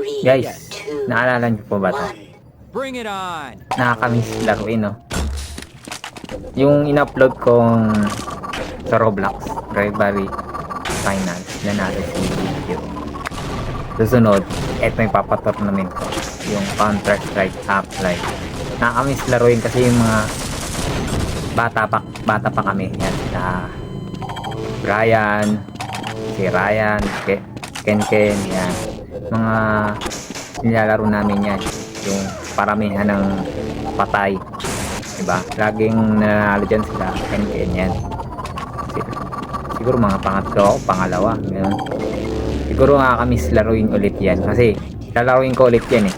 Guys, naalala niyo po ba to? Bring it on! Nakakamiss laruin, no? Yung in-upload kong sa Roblox, Rivalry Finals, nanalo si video. Susunod, eto yung papatournament ko. Yung Counter-Strike Half-Life. Nakakamiss laruin kasi yung mga bata pa kami. Yan, na Brian, si Ryan, Ken, yan. Mga nilalaro namin yan. Yung paramihan ng patay. Diba? Laging nanalo dyan sila. Ken, yan. Siguro mga pangatlo o pangalawa. Ganun. Siguro nakakamiss laruin ulit yan. Kasi lalaruin ko ulit yan eh.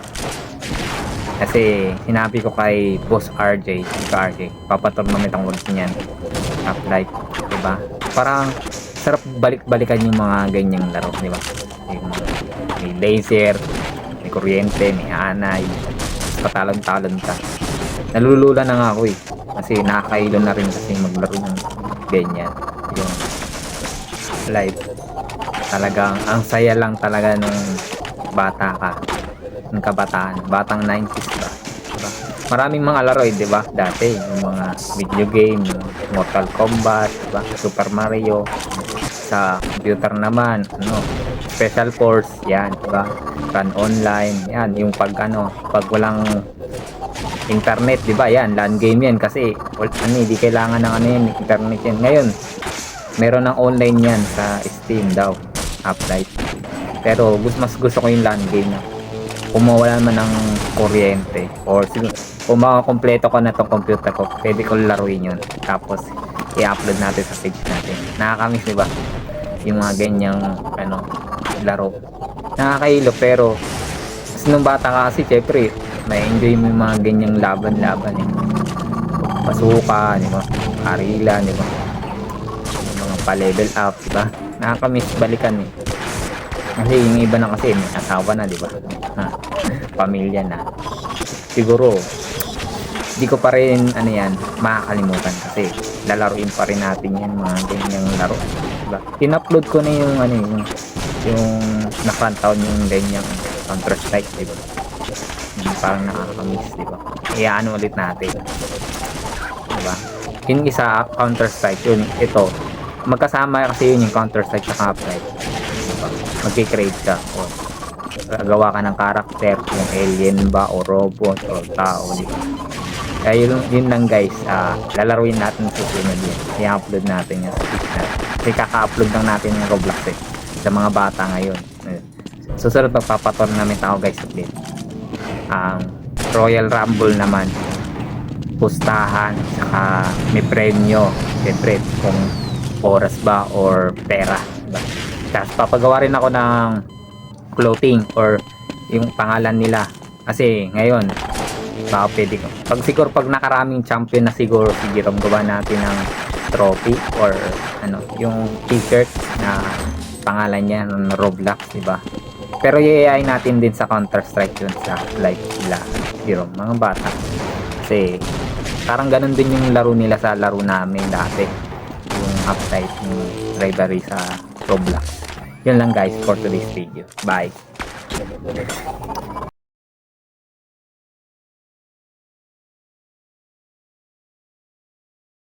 Kasi sinabi ko kay Boss RJ, papatornament ang ulit niyan. Half-Life, diba? Parang sarap balik-balikan yung mga ganyang laro, diba? May laser, may kuryente, may anay, patalon-talon ka. Nalulula na nga ako eh. Kasi nakakailo na rin kasi maglaro ng ganyan. Yung live. Talagang ang saya lang talaga nung bata ka. Ng kabataan, batang 90s ba? Diba? Maraming mga laro eh, diba? Dati, yung mga video game, yung Mortal Kombat, diba? Super Mario. Sa computer naman, Special Force, yan, diba? Run online, yan, yung pag walang internet, diba? Yan, LAN game yan kasi, hindi kailangan ng internet yan. Ngayon, meron ng online yan sa Steam daw, Half-Life. Pero, mas gusto ko yung LAN game na kung mawala man ng kuryente or kung makakompleto ko na itong computer ko, pwede ko laruin yun tapos i-upload natin sa page natin. Nakakamiss, diba? Yung mga ganyang laro, nakakailo. Pero nung bata ka kasi syempre may enjoy mo yung mga ganyang laban eh. Pasuka, diba? Arila, diba? Yung mga pa-level up, diba? Nakakamiss balikan eh. Kasi yung iba na kasi may asawa na, diba? Pamilya na. Siguro di ko pa rin makakalimutan kasi lalaruin pa rin natin yan mga ganyang laro, diba? In-upload ko na yung yung na-countdown yung ganyang Counter-Strike, diba? Parang nakakamiss, diba? Iyaano ulit natin, diba? Yung isa Counter-Strike, yun, ito magkasama kasi yun yung Counter-Strike sa Half-Life, diba? Magki-create ka o gawa ka ng karakter, kung alien ba o robot o tao, diba? Kaya yun lang guys, lalaruin natin sa susunod yun. I-upload natin yung speech natin kasi kaka-upload lang natin yung Roblox sa mga bata ngayon. Susunod magpapatornament ako guys ulit. Royal Rumble naman, pustahan, saka may premyo siyempre kung oras ba or pera, diba? Tapos papagawa rin ako ng clothing or yung pangalan nila kasi ngayon baka pwede ko pag nakaraming champion na siguro gawa natin ng trophy or yung t-shirt na pangalan niya ng Roblox, diba? Pero i-AI natin din sa Counter-Strike yun sa live nila mga bata kasi parang ganun din yung laro nila sa laro namin dati, yung Half-Life, yung rivalry sa Roblox. Yun lang guys for today's video. Bye.